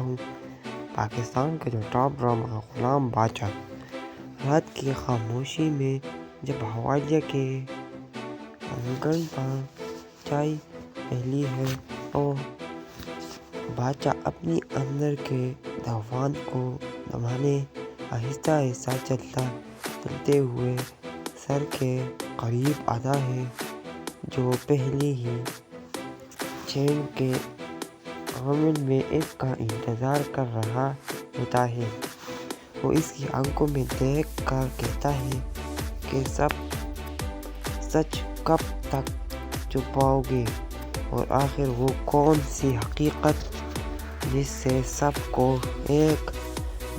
ہوں پاکستان کا جو ٹاپ ڈرامہ غلام باچا۔ رات کی خاموشی میں جب حوالیہ کے آنگن پر چائے پھیلی ہے اور باچا اپنی اندر کے طوفان کو دبانے آہستہ آہستہ چلتے ہوئے سر کے قریب آتا ہے، جو پہلے ہی چین کے عالم میں اس کا انتظار کر رہا ہوتا ہے۔ وہ اس کی آنکھوں میں دیکھ کر کہتا ہے کہ سچ کب تک چھپاؤ گے، اور آخر وہ کون سی حقیقت جس سے سب کو ایک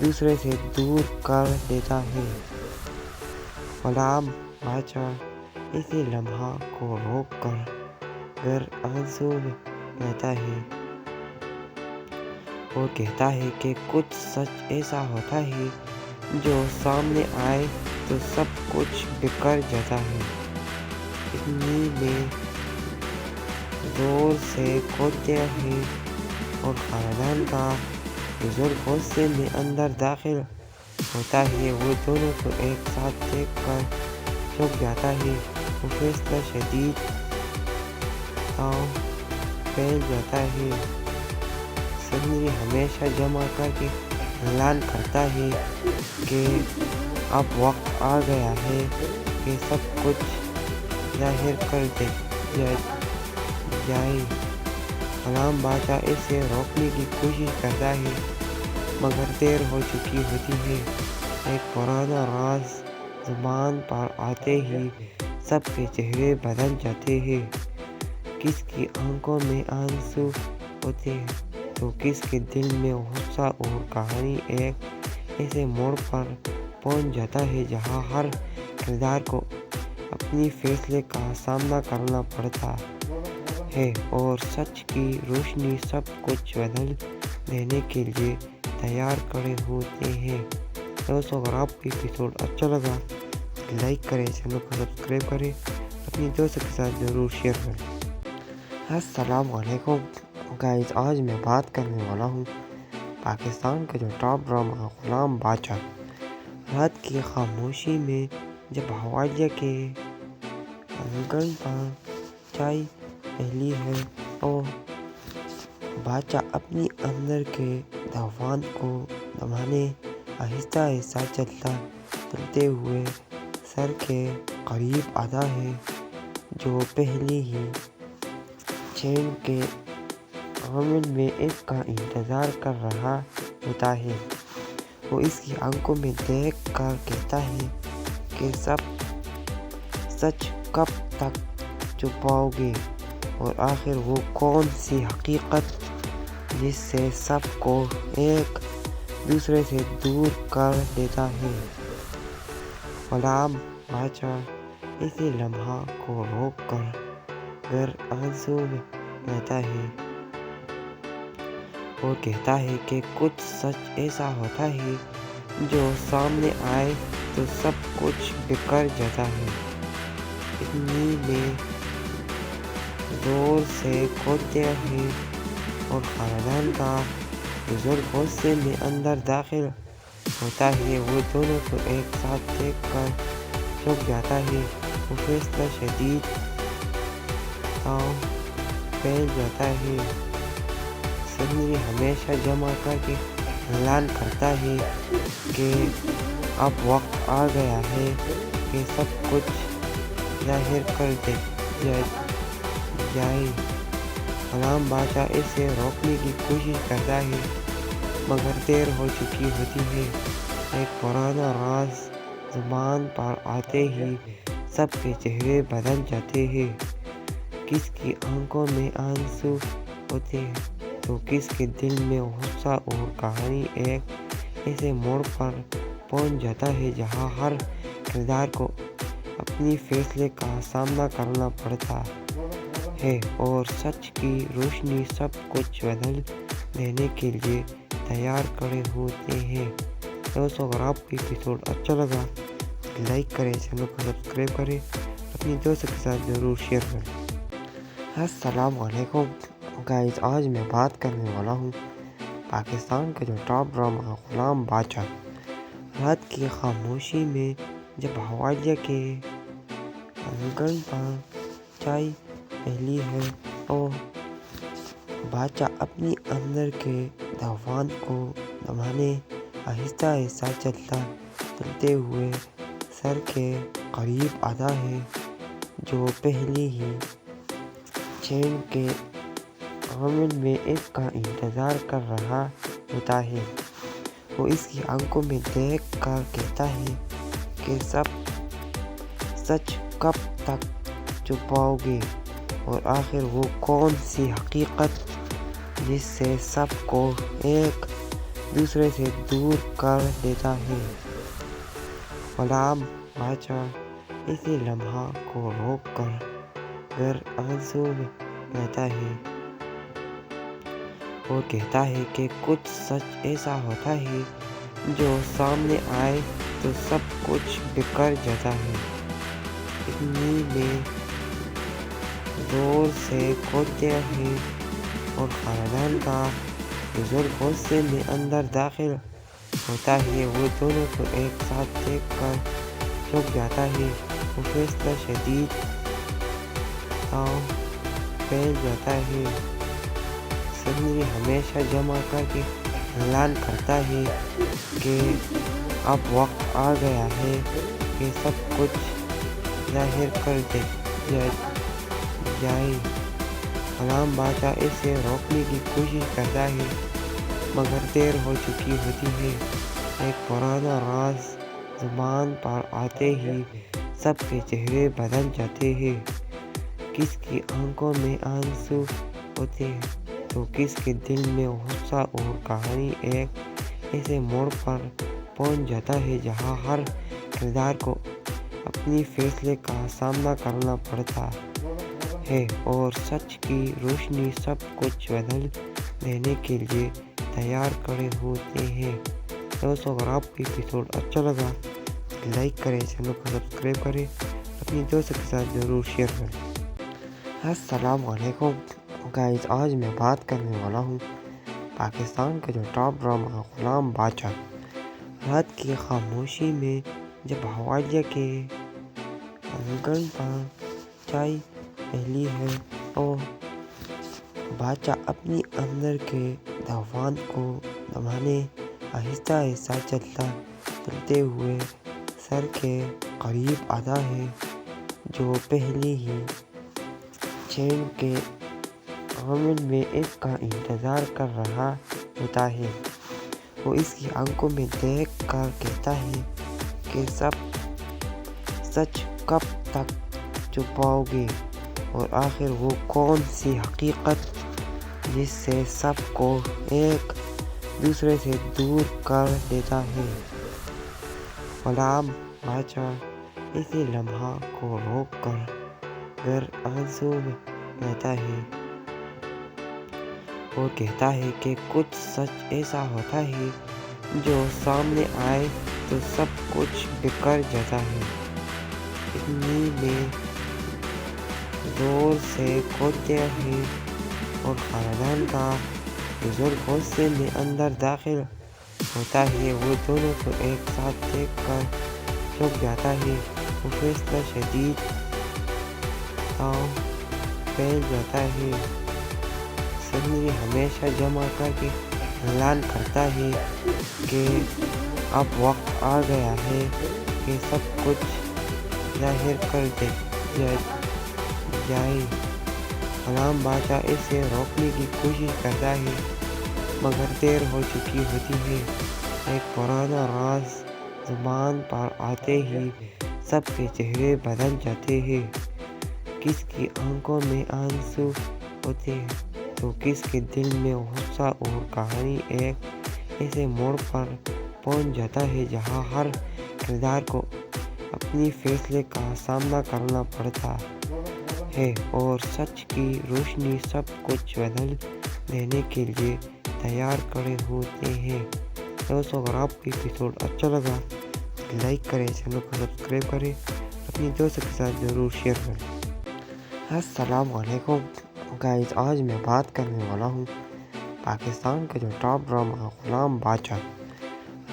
دوسرے سے دور کر دیتا ہے۔ غلام باچا اسی لمحہ کو روک کر آنسو لیتا ہے اور کہتا ہے کہ کچھ سچ ایسا ہوتا ہے جو سامنے آئے تو سب کچھ بکھر جاتا ہے۔ اتنی میں زور سے کھودتے ہیں اور خاندان کا بزرگ غصے میں اندر داخل ہوتا ہے۔ وہ دونوں کو ایک ساتھ دیکھ کر جھک جاتا ہے۔ وہ فیصلہ شدید تاؤ پھیل جاتا ہے۔ سنری ہمیشہ جمع کر کے اعلان کرتا ہے کہ اب وقت آ گیا ہے کہ سب کچھ ظاہر کر دیا جائے۔ غلام باچا اسے روکنے کی کوشش کرتا ہے مگر دیر ہو چکی ہوتی ہے۔ ایک پرانا راز زبان پر آتے ہی سب کے چہرے بدل جاتے ہیں۔ کسی کی آنکھوں میں آنسو ہوتے ہیں تو کسی کے دل میں غصہ، اور کہانی ایک ایسے موڑ پر پہنچ جاتا ہے جہاں ہر کردار کو اپنی فیصلے کا سامنا کرنا پڑتا ہے اور سچ کی روشنی سب کچھ بدل دینے کے لیے تیار کھڑے ہوتے ہیں۔ دوستو، اگر آپ کو ایپیسوڈ اچھا لگا لائک کریں، چینل کو سبسکرائب کریں، اپنی دوستوں کے ساتھ ضرور شیئر کریں۔ السلام علیکم گائز، آج میں بات کرنے والا ہوں پاکستان کا جو ٹاپ ڈرامہ غلام باچا۔ رات کی خاموشی میں جب حوالیہ کے آنگن پر چائے پھیلی ہے اور باچا اپنی اندر کے طوفان کو دبانے آہستہ آہستہ چلتے ہوئے سر کے قریب آتا ہے، جو پہلے ہی چین کے عالم میں اس کا انتظار کر رہا ہوتا ہے۔ وہ اس کی آنکھوں میں دیکھ کر کہتا ہے کہ سچ کب تک چھپاؤ گے، اور آخر وہ کون سی حقیقت جس سے سب کو ایک دوسرے سے دور کر دیتا ہے۔ غلام باچا اسی لمحہ کو روک کر آنسو لیتا ہے اور کہتا ہے کہ کچھ سچ ایسا ہوتا ہے جو سامنے آئے تو سب کچھ بکھر جاتا ہے۔ اتنی میں زور سے کھودتے ہیں اور خاندان کا بزرگ غصے میں اندر داخل ہوتا ہے۔ وہ دونوں کو ایک ساتھ دیکھ کر جھک جاتا ہے۔ وہ فیصلہ شدید تاؤ پھیل جاتا ہے۔ سنری ہمیشہ جمع کر کے اعلان کرتا ہے کہ اب وقت آ گیا ہے کہ سب کچھ ظاہر کر دیا جائے۔ غلام باچا اسے روکنے کی کوشش کرتا ہے مگر دیر ہو چکی ہوتی ہے۔ ایک پرانا راز زبان پر آتے ہی سب کے چہرے بدل جاتے ہیں۔ کسی کی آنکھوں میں آنسو ہوتے ہیں تو کسی کے دل میں غصہ، اور کہانی ایک ایسے موڑ پر پہنچ جاتا ہے جہاں ہر کردار کو اپنی فیصلے کا سامنا کرنا پڑتا ہے اور سچ کی روشنی سب کچھ بدل دینے کے لیے تیار کھڑے ہوتے ہیں۔ دوستو، اگر آپ کو ایپیسوڈ اچھا لگا لائک کریں، چینل کو سبسکرائب کریں، اپنی دوستوں کے ساتھ ضرور شیئر کریں۔ السلام علیکم گائز، آج میں بات کرنے والا ہوں پاکستان کا جو ٹاپ ڈرامہ غلام باچا، رات کی خاموشی میں جب حوالیہ کے آنگن پر چائے پھیلی ہے اور باچا اپنی اندر کے دھوان کو دبانے آہستہ آہستہ چلتے ہوئے سر کے قریب آتا ہے، جو پہلے ہی چین کے عمل میں اس کا انتظار کر رہا ہوتا ہے۔ وہ اس کی آنکھوں میں دیکھ کر کہتا ہے کہ سچ کب تک چھپاؤ گے، اور آخر وہ کون سی حقیقت جس سے سب کو ایک دوسرے سے دور کر دیتا ہے۔ غلام باچا اسی لمحہ کو روک کر گر آنسو میں بہتا ہے اور کہتا ہے کہ کچھ سچ ایسا ہوتا ہے جو سامنے آئے تو سب کچھ بکھر جاتا ہے۔ اتنی میں زور سے کھولتے ہیں اور خاندان کا بزرگ غصے میں اندر داخل ہوتا ہے۔ وہ دونوں کو ایک ساتھ دیکھ کر جھک جاتا ہے۔ وہ فیصلہ شدید تاؤ پھیل جاتا ہے۔ سنری ہمیشہ جمع کر کے اعلان کرتا ہے کہ اب وقت آ گیا ہے کہ سب کچھ ظاہر کر دیا جائے۔ غلام باچا اسے روکنے کی کوشش کرتا ہے، مگر دیر ہو چکی ہوتی ہے۔ ایک پرانا راز زبان پر آتے ہی سب کے چہرے بدل جاتے ہیں۔ کس کی آنکھوں میں آنسو ہوتے ہیں تو کس کے دل میں غصہ، اور کہانی ایک ایسے موڑ پر پہنچ جاتا ہے جہاں ہر کردار کو اپنی فیصلے کا سامنا کرنا پڑتا ہے، اور سچ کی روشنی سب کچھ بدل دینے کے لیے تیار کھڑے ہوتے ہیں۔ دوستو، اگر آپ کو ایپیسوڈ اچھا لگا تو لائک کریں، چینل کو سبسکرائب کریں، اپنی دوستوں کے ساتھ ضرور شیئر کریں۔ السلام علیکم گائز، آج میں بات کرنے والا ہوں پاکستان کا جو ٹاپ ڈرامہ غلام باچا، رات کی خاموشی میں جب حوالیہ کے آنگن پر چائے پھیلی ہے اور باچا اپنی اندر کے دھوان کو دبانے آہستہ آہستہ چلتے ہوئے سر کے قریب آتا ہے، جو پہلے ہی چین کے عمل میں اس کا انتظار کر رہا ہوتا ہے۔ وہ اس کی آنکھوں میں دیکھ کر کہتا ہے کہ سچ کب تک چھپاؤ گے، اور آخر وہ کون سی حقیقت جس سے سب کو ایک دوسرے سے دور کر دیتا ہے۔ غلام باچا اسی لمحہ کو روک کر گر آنسو میں بہتا ہے اور کہتا ہے کہ کچھ سچ ایسا ہوتا ہے جو سامنے آئے تو سب کچھ بکھر جاتا ہے۔ اتنی میں زور سے کھولتے ہیں اور خاندان کا بزرگ غصے میں اندر داخل ہوتا ہے۔ وہ دونوں کو ایک ساتھ دیکھ کر جھک جاتا ہے۔ وہ فیصلہ شدید تاؤ پھیل جاتا ہے۔ سنری ہمیشہ جمع کر کے اعلان کرتا ہے کہ اب وقت آ گیا ہے کہ سب کچھ ظاہر کر دیا جائے۔ غلام باچا اسے روکنے کی کوشش کرتا ہے، مگر دیر ہو چکی ہوتی ہے۔ ایک پرانا راز زبان پر آتے ہی سب کے چہرے بدل جاتے ہیں۔ کس کی آنکھوں میں آنسو ہوتے ہیں تو کس کے دل میں غصہ، اور کہانی ایک ایسے موڑ پر پہنچ جاتا ہے جہاں ہر کردار کو اپنی فیصلے کا سامنا کرنا پڑتا ہے، اور سچ کی روشنی سب کچھ بدل دینے کے لیے تیار کھڑے ہوتے ہیں۔ دوستو، اگر آپ کو ایپیسوڈ اچھا لگا تو لائک کریں، چینل کو سبسکرائب کریں، اپنی دوستوں کے ساتھ ضرور شیئر کریں۔ السلام علیکم گائز، آج میں بات کرنے والا ہوں پاکستان کا جو ٹاپ ڈرامہ غلام باچا۔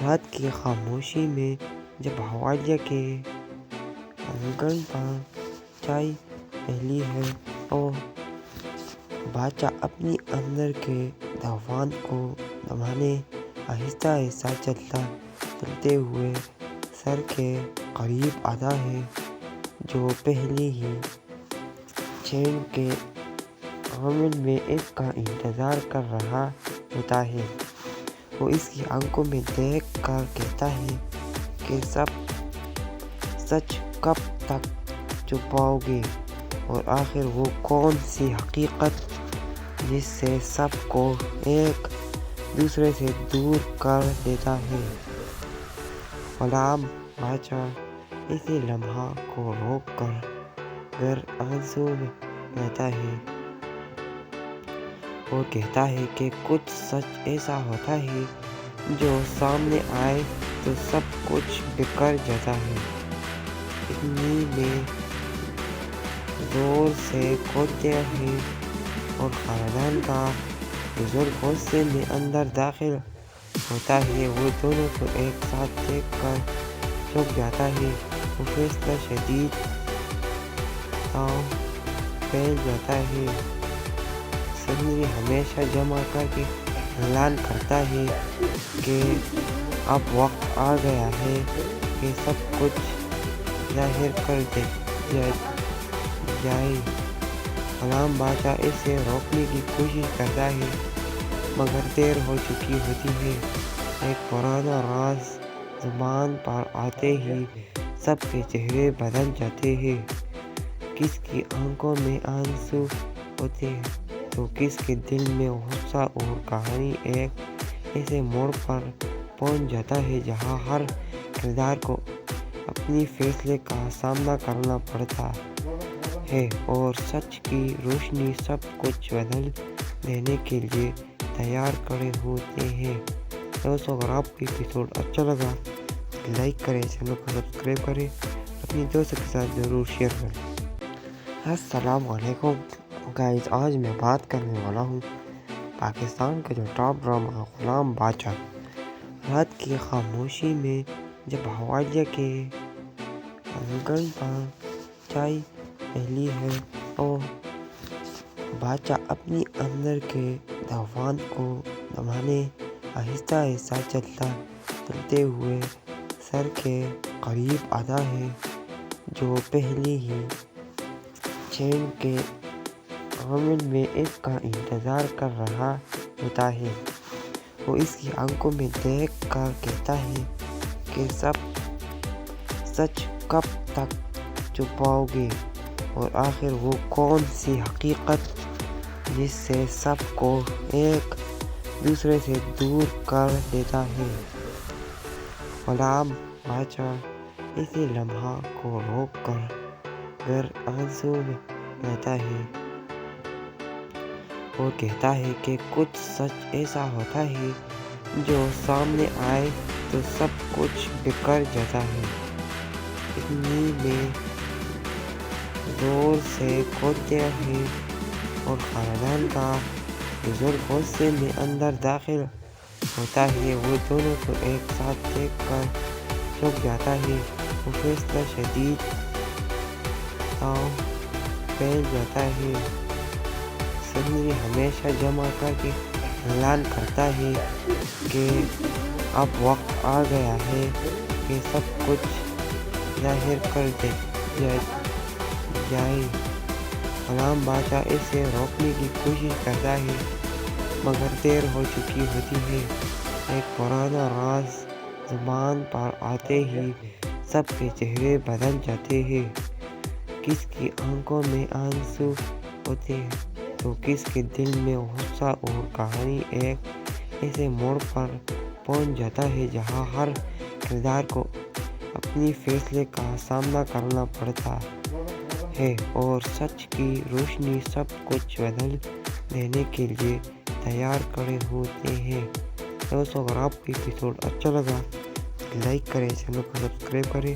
رات کی خاموشی میں جب حوالیہ کے آنگن پر چائے پھیلی ہے اور باچا اپنی اندر کے طوفان کو دبانے آہستہ آہستہ چلتے ہوئے سر کے قریب آتا ہے، جو پہلے ہی چین کے عالم میں اس کا انتظار کر رہا ہوتا ہے۔ وہ اس کی آنکھوں میں دیکھ کر کہتا ہے کہ سچ کب تک چھپاؤ گے، اور آخر وہ کون سی حقیقت جس سے سب کو ایک دوسرے سے دور کر دیتا ہے۔ غلام باچا اسی لمحہ کو روک کر گر آنسو میں بہتا ہے اور کہتا ہے کہ کچھ سچ ایسا ہوتا ہے جو سامنے آئے تو سب کچھ بکھر جاتا ہے۔ اتنی میں زور سے کھودتے ہیں اور خاندان کا بزرگ غصے میں اندر داخل ہوتا ہے۔ وہ دونوں کو ایک ساتھ دیکھ کر چونک جاتا ہے۔ وہ فیصلہ شدید تاؤ پھیل جاتا ہے۔ سنری ہمیشہ جمع کر کے اعلان کرتا ہے کہ اب وقت آ گیا ہے کہ سب کچھ ظاہر کر دیا جائے۔ غلام باچا اسے روکنے کی کوشش کرتا ہے، مگر دیر ہو چکی ہوتی ہے۔ ایک پرانا راز زبان پر آتے ہی سب کے چہرے بدل جاتے ہیں۔ کس کی آنکھوں میں آنسو ہوتے ہیں تو کس کے دل میں غصہ، اور کہانی ایک ایسے موڑ پر پہنچ جاتا ہے جہاں ہر کردار کو اپنی فیصلے کا سامنا کرنا پڑتا ہے، اور سچ کی روشنی سب کچھ بدل دینے کے لیے تیار کھڑے ہوتے ہیں۔ دوستو، اگر آپ کو ایپیسوڈ اچھا لگا لائک کریں، چینل کو سبسکرائب کریں، اپنی دوستوں کے ساتھ ضرور شیئر کریں۔ السلام علیکم گائز، آج میں بات کرنے والا ہوں پاکستان کا جو ٹاپ ڈرامہ غلام باچا۔ رات کی خاموشی میں جب حوالیہ کے آنگن پر چائے پھیلی ہے اور باچا اپنی اندر کے طوفان کو دبانے آہستہ آہستہ چلتے ہوئے سر کے قریب آتا ہے، جو پہلے ہی چین کے عالم میں اس کا انتظار کر رہا ہوتا ہے۔ وہ اس کی آنکھوں میں دیکھ کر کہتا ہے کہ سچ کب تک چھپاؤ گے، اور آخر وہ کون سی حقیقت جس سے سب کو ایک دوسرے سے دور کر دیتا ہے۔ غلام باچا اسی لمحہ کو روک کر گر آنسو میں بہتا ہے اور کہتا ہے کہ کچھ سچ ایسا ہوتا ہے جو سامنے آئے تو سب کچھ بکھر جاتا ہے۔ اتنی میں زور سے کھودتے ہیں اور خاندان کا بزرگ غصے میں اندر داخل ہوتا ہے۔ وہ دونوں کو ایک ساتھ دیکھ کر چونک جاتا ہے۔ وہ فیصلہ شدید تاؤ پھیل جاتا ہے۔ سنری ہمیشہ جمع کر کے اعلان کرتا ہے کہ اب وقت آ گیا ہے کہ سب کچھ ظاہر کر دیا جائے۔ غلام باچا اسے روکنے کی کوشش کرتا ہے، مگر دیر ہو چکی ہوتی ہے۔ ایک پرانا راز زبان پر آتے ہی سب کے چہرے بدل جاتے ہیں۔ کس کی آنکھوں میں آنسو ہوتے ہیں تو کس کے دل میں غصہ، اور کہانی ایک ایسے موڑ پر پہنچ جاتا ہے جہاں ہر کردار کو اپنی فیصلے کا سامنا کرنا پڑتا ہے، اور سچ کی روشنی سب کچھ بدل دینے کے لیے تیار کھڑے ہوتے ہیں۔ دوستو، اگر آپ کو ایپیسوڈ اچھا لگا لائک کریں، چینل کو سبسکرائب کریں،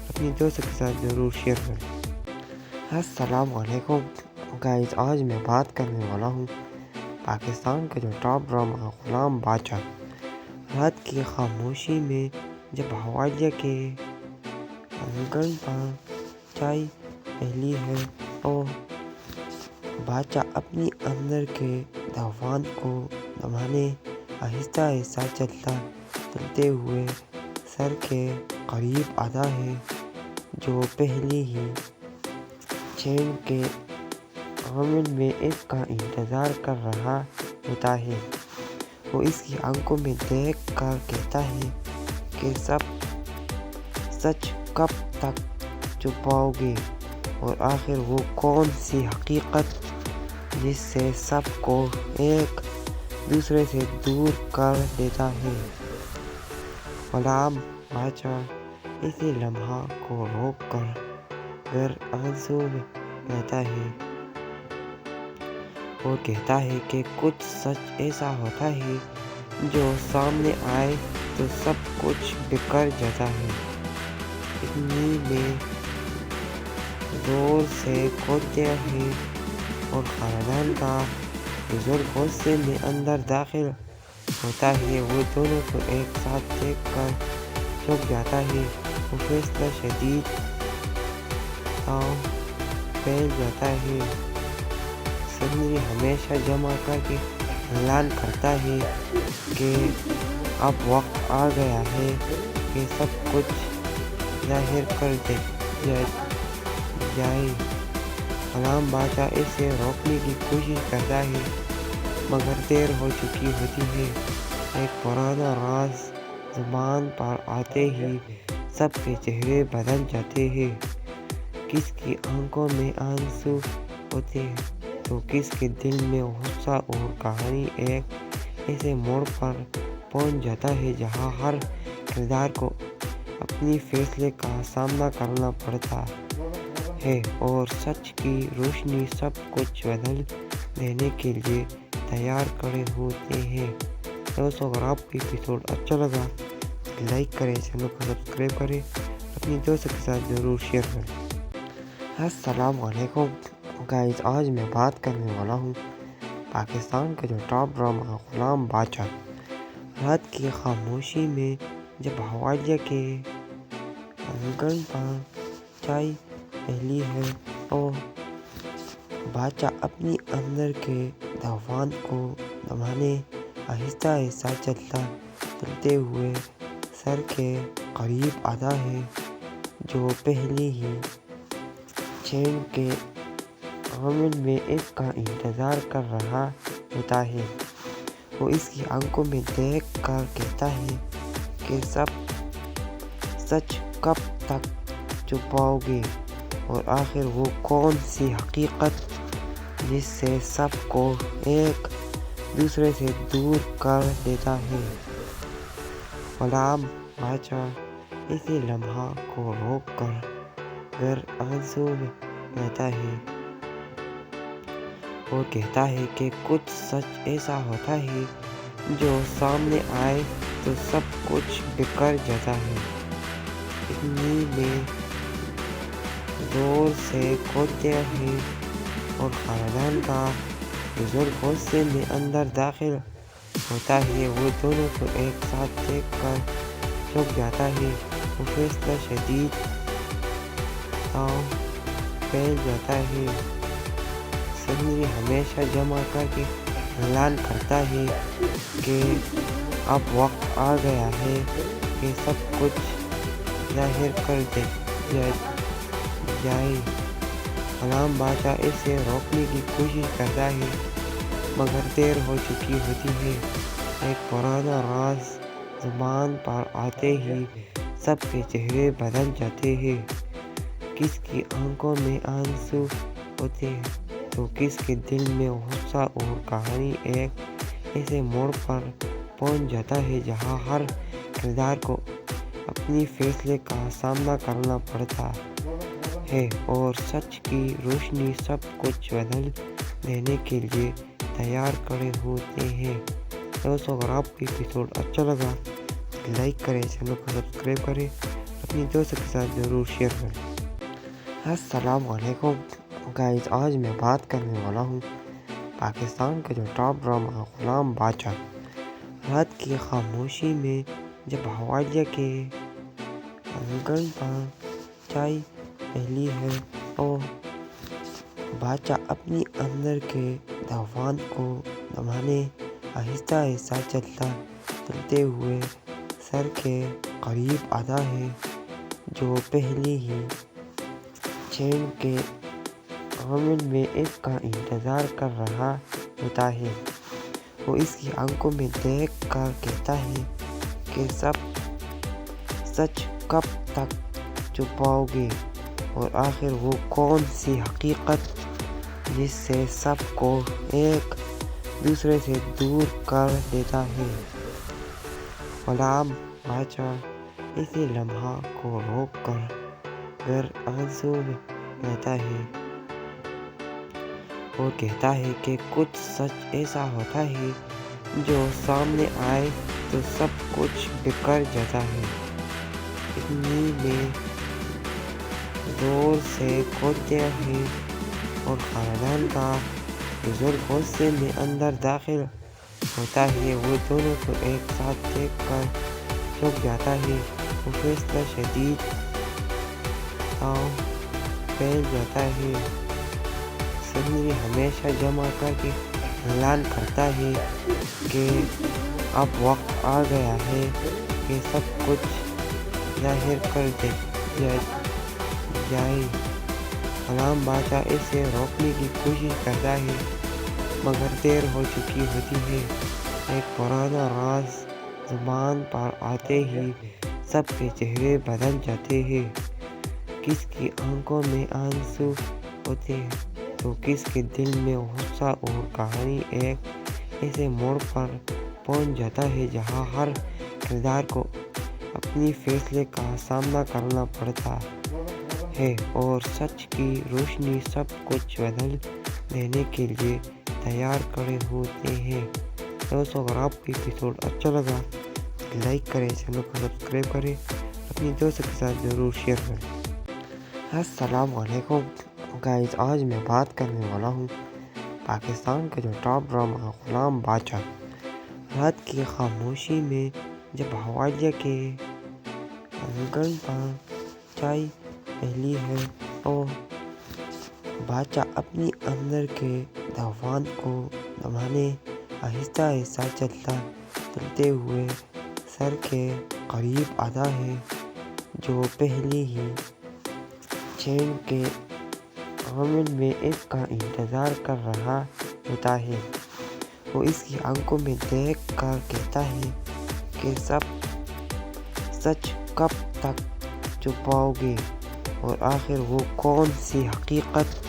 اپنی دوستوں کے ساتھ ضرور شیئر کریں۔ السلام علیکم گائز، آج میں بات کرنے والا ہوں پاکستان کا جو ٹاپ ڈرامہ غلام بادشاہ، رات کی خاموشی میں جب حوالیہ کے آنگن پر چائے پھیلی ہے اور بادشاہ اپنی اندر کے طوفان کو دبانے آہستہ آہستہ چلتے ہوئے سر کے قریب آتا ہے، جو پہلے ہی چین کے عمل میں اس کا انتظار کر رہا ہوتا ہے۔ وہ اس کی آنکھوں میں دیکھ کر کہتا ہے کہ سچ کب تک چھپاؤ گے، اور آخر وہ کون سی حقیقت جس سے سب کو ایک دوسرے سے دور کر دیتا ہے۔ غلام بادشاہ اسی لمحہ کو روک کر گر آنسو میں رہتا ہے اور کہتا ہے کہ کچھ سچ ایسا ہوتا ہے جو سامنے آئے تو سب کچھ بکھر جاتا ہے۔ اتنی میں زور سے کھودتے ہیں اور خاندان کا بزرگ غصے میں اندر داخل ہوتا ہے۔ وہ دونوں کو ایک ساتھ دیکھ کر جھک جاتا ہے۔ وہ فیصلہ شدید تاؤ پھیل جاتا ہے۔ سنری ہمیشہ جمع کر کے اعلان کرتا ہے کہ اب وقت آ گیا ہے کہ سب کچھ ظاہر کر دیا جائے۔ غلام بادشاہ اسے روکنے کی کوشش کرتا ہے، مگر دیر ہو چکی ہوتی ہے۔ ایک پرانا راز زبان پر آتے ہی سب کے چہرے بدل جاتے ہیں۔ کس کی آنکھوں میں آنسو ہوتے ہیں تو کس کے دل میں غصہ، اور کہانی ایک ایسے موڑ پر پہنچ جاتا ہے جہاں ہر کردار کو اپنی فیصلے کا سامنا کرنا پڑتا ہے، اور سچ کی روشنی سب کچھ بدل دینے کے لیے تیار کھڑے ہوتے ہیں۔ دوستو، اگر آپ کو ایپیسوڈ اچھا لگا لائک کریں، چینل کو سبسکرائب کریں، اپنی دوستوں کے ساتھ ضرور شیئر کریں۔ السلام علیکم گائز، آج میں بات کرنے والا ہوں پاکستان کا جو ٹاپ ڈرامہ غلام بادشاہ، رات کی خاموشی میں جب حوالیہ کے آنگن پر چائے پھیلی ہے اور بادشاہ اپنی اندر کے طوفان کو دبانے آہستہ آہستہ چلتے ہوئے سر کے قریب آتا ہے، جو پہلے ہی چین کے عمل میں اس کا انتظار کر رہا ہوتا ہے۔ وہ اس کی آنکھوں میں دیکھ کر کہتا ہے کہ سچ کب تک چھپاؤ گے، اور آخر وہ کون سی حقیقت جس سے سب کو ایک دوسرے سے دور کر دیتا ہے۔ غلام بادشاہ اسی لمحہ کو روک کر گر آنسو میں رہتا ہے اور کہتا ہے کہ کچھ سچ ایسا ہوتا ہے جو سامنے آئے تو سب کچھ بکھر جاتا ہے۔ اتنی میں زور سے کھودتے ہیں اور خاندان کا بزرگ غصے میں اندر داخل ہوتا ہے۔ وہ دونوں کو ایک ساتھ دیکھ کر جھک جاتا ہے۔ وہ فیصلہ شدید تاؤ پھیل جاتا ہے۔ سنری ہمیشہ جمع کر کے اعلان کرتا ہے کہ اب وقت آ گیا ہے کہ سب کچھ ظاہر کر دیا جائے۔ غلام بادشاہ اسے روکنے کی کوشش کرتا ہے، مگر دیر ہو چکی ہوتی ہے۔ ایک پرانا راز زبان پر آتے ہی سب کے چہرے بدل جاتے ہیں۔ کس کی آنکھوں میں آنسو ہوتے ہیں تو کس کے دل میں غصہ، اور کہانی ایک ایسے موڑ پر پہنچ جاتا ہے جہاں ہر کردار کو اپنی فیصلے کا سامنا کرنا پڑتا ہے، اور سچ کی روشنی سب کچھ بدل دینے کے لیے تیار کھڑے ہوتے ہیں۔ دوستو، اگر آپ کو ایپیسوڈ اچھا لگا لائک کریں، چینل کو سبسکرائب کریں، اپنی دوستوں کے ساتھ ضرور شیئر کریں۔ السلام علیکم گائز، آج میں بات کرنے والا ہوں پاکستان کا جو ٹاپ ڈرامہ غلام باچا، رات کی خاموشی میں جب حوالیہ کے انگن پر چائے پھیلی ہے اور باچا اپنی اندر کے دھوان کو دبانے آہستہ آہستہ چلتے ہوئے سر کے قریب آتا ہے، جو پہلے ہی چین کے عمل میں اس کا انتظار کر رہا ہوتا ہے۔ وہ اس کی آنکھوں میں دیکھ کر کہتا ہے کہ سچ کب تک چھپاؤ گے، اور آخر وہ کون سی حقیقت جس سے سب کو ایک دوسرے سے دور کر دیتا ہے۔ غلام باچا اسی لمحہ کو روک کر آنسو لیتا ہے اور کہتا ہے کہ کچھ سچ ایسا ہوتا ہے جو سامنے آئے تو سب کچھ بکھر جاتا ہے۔ اتنی میں زور سے کھولتے ہیں اور خاندان کا بزرگ غصے میں اندر داخل ہوتا ہے۔ وہ دونوں کو ایک ساتھ دیکھ کر چونک جاتا ہے۔ وہ فیصلہ شدید تاؤ پھیل جاتا ہے۔ سنری ہمیشہ جمع کر کے اعلان کرتا ہے کہ اب وقت آ گیا ہے کہ سب کچھ ظاہر کر دیا جائے۔ غلام باچا اسے روکنے کی کوشش کرتا ہے، مگر دیر ہو چکی ہوتی ہے۔ ایک پرانا راز زبان پر آتے ہی سب کے چہرے بدل جاتے ہیں۔ کس کی آنکھوں میں آنسو ہوتے تو کس کے دل میں غصہ، اور کہانی ایک ایسے موڑ پر پہنچ جاتا ہے جہاں ہر کردار کو اپنی فیصلے کا سامنا کرنا پڑتا ہے، اور سچ کی روشنی سب کچھ بدل دینے کے لیے تیار کھڑے ہوتے ہیں۔ دوستو، اگر آپ کو ایپیسوڈ اچھا لگا لائک کریں، چینل کو سبسکرائب کریں، اپنی دوستوں کے ساتھ ضرور شیئر کریں۔ السلام علیکم گائز، آج میں بات کرنے والا ہوں پاکستان کا جو ٹاپ ڈرامہ غلام باچا، رات کی خاموشی میں جب حوالیہ کے انگن پر چائے پھیلی ہے اور باچا اپنی اندر کے دھوان کو دبانے آہستہ آہستہ چلتے ہوئے سر کے قریب آتا ہے، جو پہلے ہی چین کے عمل میں اس کا انتظار کر رہا ہوتا ہے۔ وہ اس کی آنکھوں میں دیکھ کر کہتا ہے کہ سچ کب تک چھپاؤ گے، اور آخر وہ کون سی حقیقت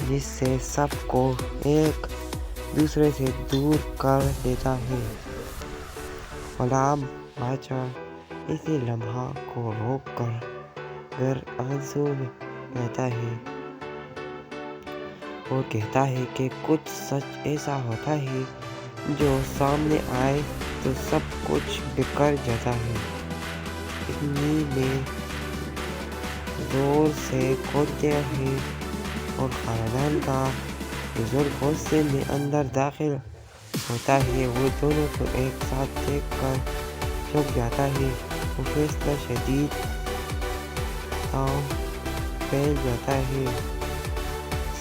جس سے سب کو ایک دوسرے سے دور کر دیتا ہے۔ غلام باچا اسی لمحہ کو روک کر آنسو لیتا ہے اور کہتا ہے کہ کچھ سچ ایسا ہوتا ہے جو سامنے آئے تو سب کچھ بکھر جاتا ہے۔ اتنی میں زور سے کھولتے ہیں اور خاندان کا بزرگ غصے میں اندر داخل ہوتا ہے۔ وہ دونوں کو ایک ساتھ دیکھ کر چونک جاتا ہے۔ وہ فیصلہ شدید تاؤ پھیل جاتا ہے۔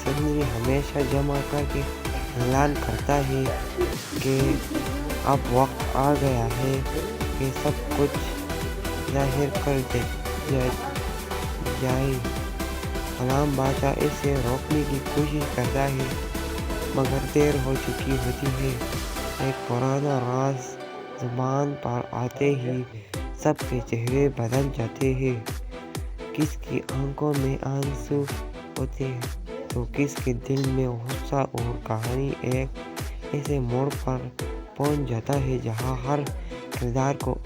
سنری ہمیشہ جمع کر کے اعلان کرتا ہے کہ اب وقت آ گیا ہے کہ سب کچھ ظاہر کر دیا جائے۔ غلام باچا اسے روکنے کی کوشش کرتا ہے، مگر دیر ہو چکی ہوتی ہے۔ ایک پرانا راز زبان پر آتے ہی سب کے چہرے بدل جاتے ہیں۔ کس کی آنکھوں میں آنسو ہوتے تو کس کے دل میں غصہ، اور کہانی ایک ایسے موڑ پر پہنچ جاتا ہے جہاں ہر کردار کو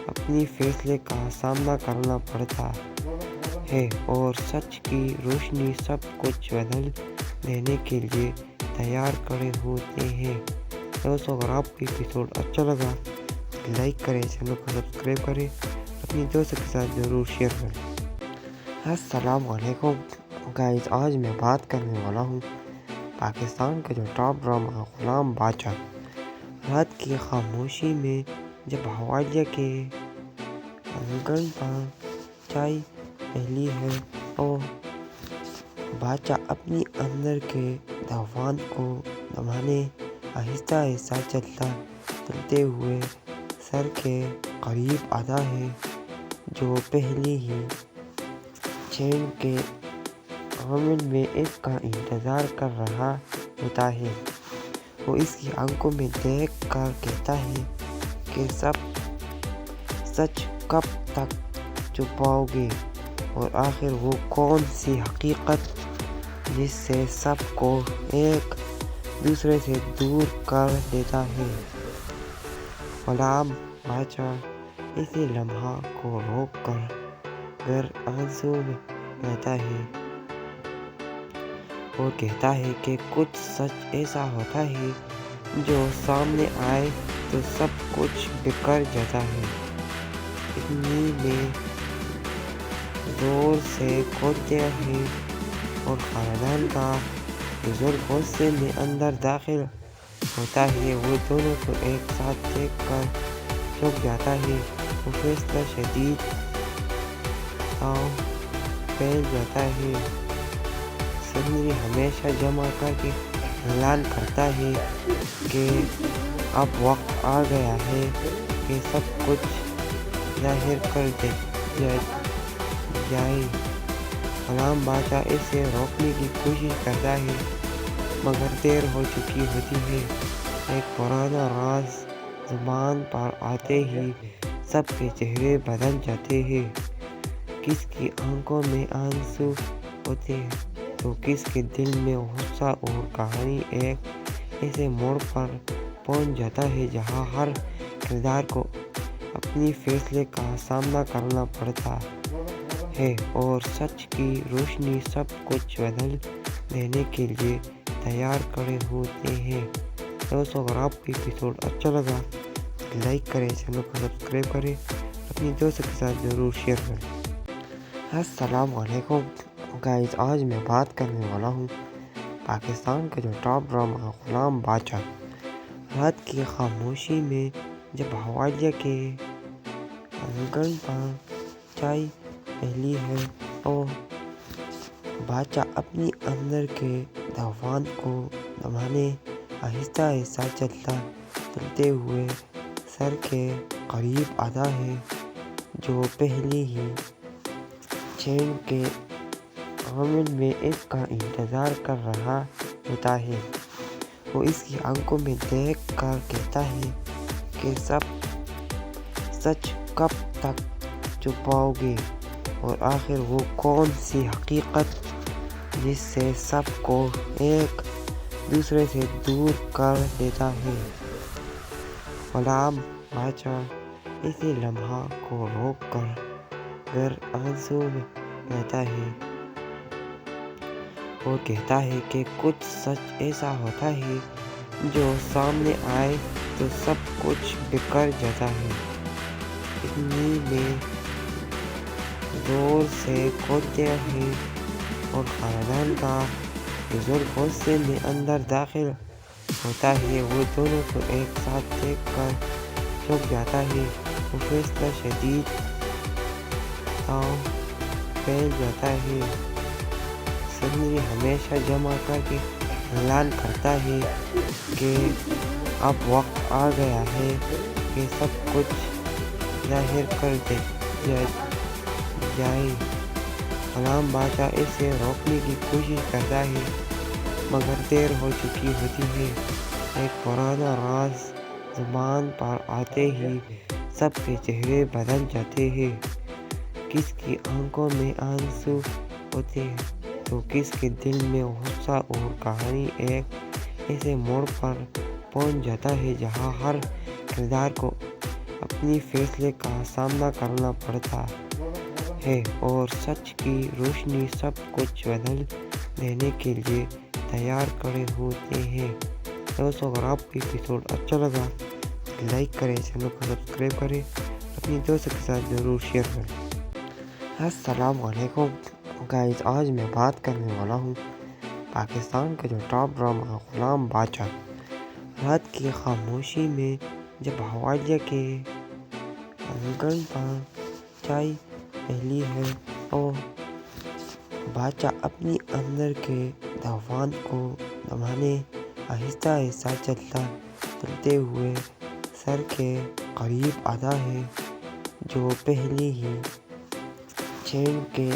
اپنی فیصلے کا سامنا کرنا پڑتا ہے، اور سچ کی روشنی سب کچھ بدل دینے کے لیے تیار کھڑے ہوتے ہیں۔ دوستو، اگر آپ کو ایپیسوڈ اچھا لگا لائک کریں، چینل کو سبسکرائب کریں، اپنی دوستوں کے ساتھ ضرور شیئر کریں۔ السلام علیکم گائز، آج میں بات کرنے والا ہوں پاکستان کا جو ٹاپ ڈرامہ غلام باچا، رات کی خاموشی میں جب حوالیہ کے آنگن پر چائے پھیلی ہے اور باچا اپنی اندر کے طوفان کو دبانے آہستہ آہستہ چلتے ہوئے سر کے قریب آتا ہے، جو پہلے ہی چین کے عمل میں اس کا انتظار کر رہا ہوتا ہے۔ وہ اس کی آنکھوں میں دیکھ کر کہتا ہے کہ سچ کب تک چھپاؤ گے، اور آخر وہ کون سی حقیقت جس سے سب کو ایک دوسرے سے دور کر دیتا ہے۔ غلام باچا اسی لمحہ کو روک کر گر آنسو میں بہتا ہے اور کہتا ہے کہ کچھ سچ ایسا ہوتا ہے جو سامنے آئے تو سب کچھ بکھر جاتا ہے۔ اتنی میں زور سے کھودتے ہیں اور خاندان کا بزرگ غصے میں اندر داخل ہوتا ہے۔ وہ دونوں کو ایک ساتھ دیکھ کر جھک جاتا ہے۔ وہ فیصلہ شدید تاؤ پھیل جاتا ہے۔ سنری ہمیشہ جمع کر کے اعلان کرتا ہے کہ اب وقت آ گیا ہے کہ سب کچھ ظاہر کر دیا جائے۔ غلام باچا اسے روکنے کی کوشش کرتا ہے، مگر دیر ہو چکی ہوتی ہے۔ ایک پرانا راز زبان پر آتے ہی سب کے چہرے بدل جاتے ہیں۔ کس کی آنکھوں میں آنسو ہوتے ہیں تو کس کے دل میں غصہ، اور کہانی ایک ایسے موڑ پر پہنچ جاتا ہے جہاں ہر کردار کو اپنی فیصلے کا سامنا کرنا پڑتا ہے، اور سچ کی روشنی سب کچھ بدل دینے کے لیے تیار کھڑے ہوتے ہیں۔ دوستو، اگر آپ کو ایپیسوڈ اچھا لگا لائک کریں، چینل کو سبسکرائب کریں، اپنی دوستوں کے ساتھ ضرور شیئر کریں۔ السلام علیکم گائز، آج میں بات کرنے والا ہوں پاکستان کا جو ٹاپ ڈرامہ غلام باچا، رات کی خاموشی میں جب حوالیہ کے آنگن پر چائے پھیلی ہے اور باچا اپنی اندر کے طوفان کو دبانے آہستہ آہستہ چلتے ہوئے سر کے قریب آتا ہے، جو پہلے ہی چین کے عمل میں اس کا انتظار کر رہا ہوتا ہے۔ وہ اس کی آنکھوں میں دیکھ کر کہتا ہے کہ سچ کب تک چھپاؤ گے، اور آخر وہ کون سی حقیقت جس سے سب کو ایک دوسرے سے دور کر دیتا ہے۔ غلام باچا اسی لمحہ کو روک کر گر آنسو میں بہتا ہے اور کہتا ہے کہ کچھ سچ ایسا ہوتا ہے جو سامنے آئے تو سب کچھ بکھر جاتا ہے۔ اتنی میں زور سے کھودتے ہیں اور خاندان کا بزرگ غصے میں اندر داخل ہوتا ہے۔ وہ دونوں کو ایک ساتھ دیکھ کر جھک جاتا ہے۔ وہ فیصلہ شدید تاؤ پھیل جاتا ہے۔ سنری ہمیشہ جمع کر کے اعلان کرتا ہے کہ اب وقت آ گیا ہے کہ سب کچھ ظاہر کر دیا جائے۔ غلام باچا اسے روکنے کی کوشش کرتا ہے، مگر دیر ہو چکی ہوتی ہے۔ ایک پرانا راز زبان پر آتے ہی سب کے چہرے بدل جاتے ہیں۔ کس کی آنکھوں میں آنسو ہوتے ہیں تو کس کے دل میں غصہ، اور کہانی ایک ایسے موڑ پر پہنچ جاتا ہے جہاں ہر کردار کو اپنی فیصلے کا سامنا کرنا پڑتا ہے، اور سچ کی روشنی سب کچھ بدل دینے کے لیے تیار کھڑے ہوتے ہیں۔ دوستو، اگر آپ کو ایپیسوڈ اچھا لگا لائک کریں، چینل کو سبسکرائب کریں، اپنی دوستوں کے ساتھ ضرور شیئر کریں۔ السلام علیکم گائز، آج میں بات کرنے والا ہوں پاکستان کا جو ٹاپ ڈرامہ غلام باچا، رات کی خاموشی میں جب حوالیہ کے آنگن پر چائے پھیلی ہے اور باچا اپنی اندر کے دھوان کو دبانے آہستہ آہستہ چلتے ہوئے سر کے قریب آتا ہے، جو پہلے ہی چین کے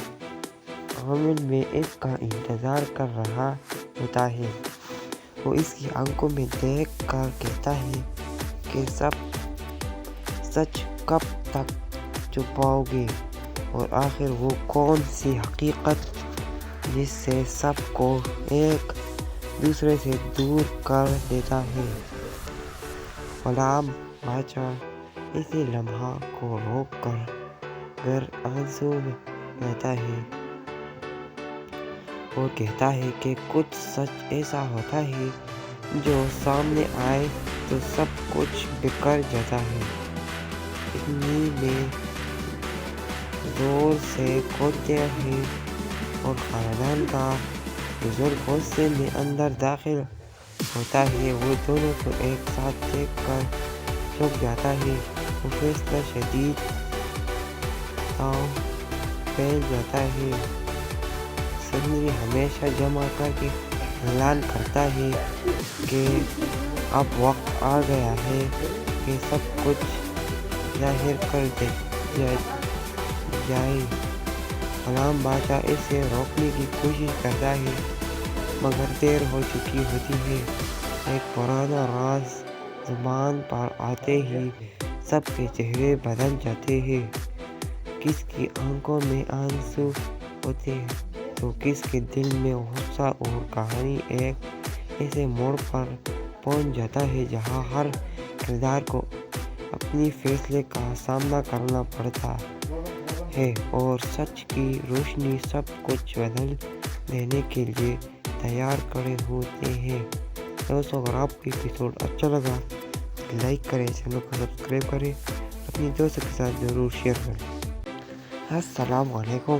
عمل میں اس کا انتظار کر رہا ہوتا ہے۔ وہ اس کی آنکھوں میں دیکھ کر کہتا ہے کہ سچ کب تک چھپاؤ گے، اور آخر وہ کون سی حقیقت جس سے سب کو ایک دوسرے سے دور کر دیتا ہے۔ غلام باچا اسی لمحہ کو روک کر گر آنسو میں بہتا ہے اور کہتا ہے کہ کچھ سچ ایسا ہوتا ہے جو سامنے آئے تو سب کچھ بکھر جاتا ہے۔ اتنی میں زور سے کھودتے ہیں اور خاندان کا بزرگ غصے میں اندر داخل ہوتا ہے۔ وہ دونوں کو ایک ساتھ دیکھ کر جھک جاتا ہے۔ وہ فیصلہ شدید تاؤ پھیل جاتا ہے۔ سنری ہمیشہ جمع کر کے اعلان کرتا ہے کہ اب وقت آ گیا ہے کہ سب کچھ ظاہر کر جائے۔ غلام باچا اسے روکنے کی کوشش کرتا ہے، مگر دیر ہو چکی ہوتی ہے۔ ایک پرانا راز زبان پر آتے ہی سب کے چہرے بدل جاتے ہیں۔ کس کی آنکھوں میں آنسو ہوتے ہیں تو کس کے دل میں غصہ، اور کہانی ایک ایسے موڑ پر پہنچ جاتا ہے جہاں ہر کردار کو اپنی فیصلے کا سامنا کرنا پڑتا ہے، اور سچ کی روشنی سب کچھ بدل دینے کے لیے تیار کھڑے ہوتے ہیں۔ دوستو، اگر آپ کو ایپیسوڈ اچھا لگا تو لائک کریں، چینل کو سبسکرائب کریں، اپنی دوستوں کے ساتھ ضرور شیئر کریں۔ السلام علیکم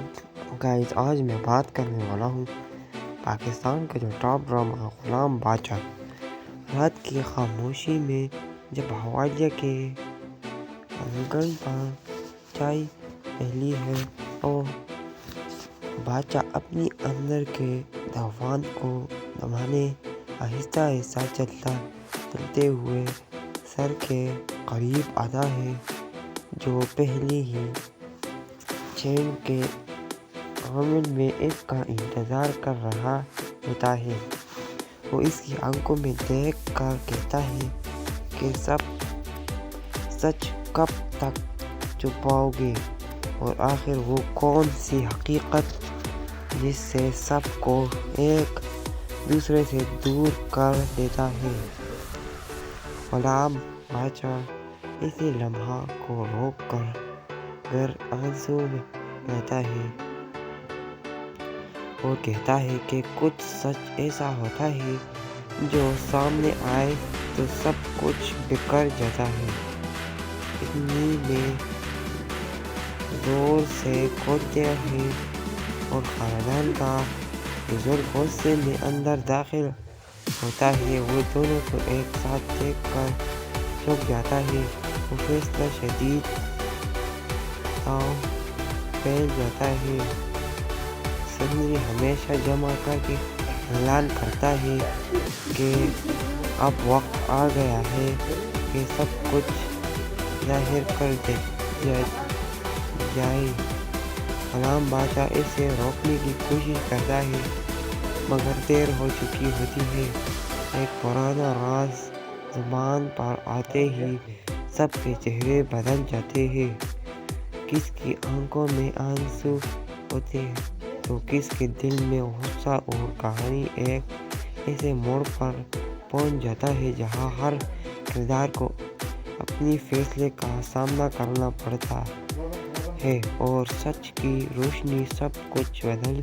گائز، آج میں بات کرنے والا ہوں پاکستان کا جو ٹاپ ڈرامہ غلام باچا، رات کی خاموشی میں جب حوالیہ کے آنگن پر چائے پھیلی ہے اور باچا اپنی اندر کے دھوان کو دبانے آہستہ آہستہ چلتے ہوئے سر کے قریب آتا ہے، جو پہلے ہی چین کے عمل میں اس کا انتظار کر رہا ہوتا ہے۔ وہ اس کی آنکھوں میں دیکھ کر کہتا ہے کہ سچ کب تک چھپاؤ گے، اور آخر وہ کون سی حقیقت جس سے سب کو ایک دوسرے سے دور کر دیتا ہے۔ غلام باچا اسی لمحہ کو روک کر گر آنسو میں بہتا ہے اور کہتا ہے کہ کچھ سچ ایسا ہوتا ہے جو سامنے آئے تو سب کچھ بکھر جاتا ہے۔ اتنی میں زور سے کھودتے ہیں اور خاندان کا بزرگ غصے میں اندر داخل ہوتا ہے۔ وہ دونوں کو ایک ساتھ دیکھ کر جھک جاتا ہے۔ وہ فیصلہ شدید تاؤ پھیل جاتا ہے۔ سنری ہمیشہ جمع کر کے اعلان کرتا ہے کہ اب وقت آ گیا ہے کہ سب کچھ ظاہر کر جائے۔ غلام باچا اسے روکنے کی کوشش کرتا ہے، مگر دیر ہو چکی ہوتی ہے۔ ایک پرانا راز زبان پر آتے ہی سب کے چہرے بدل جاتے ہیں۔ کس کی آنکھوں میں آنسو ہوتے ہیں تو کس کے دل میں غصہ، اور کہانی ایک ایسے موڑ پر پہنچ جاتا ہے جہاں ہر کردار کو اپنی فیصلے کا سامنا کرنا پڑتا ہے، اور سچ کی روشنی سب کچھ بدل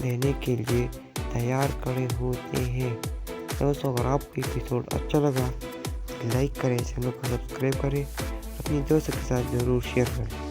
دینے کے لیے تیار کھڑے ہوتے ہیں۔ دوستو، اگر آپ کو ایپیسوڈ اچھا لگا تو لائک کریں، چینل کو سبسکرائب کریں، اپنی دوستوں کے ساتھ ضرور شیئر کریں۔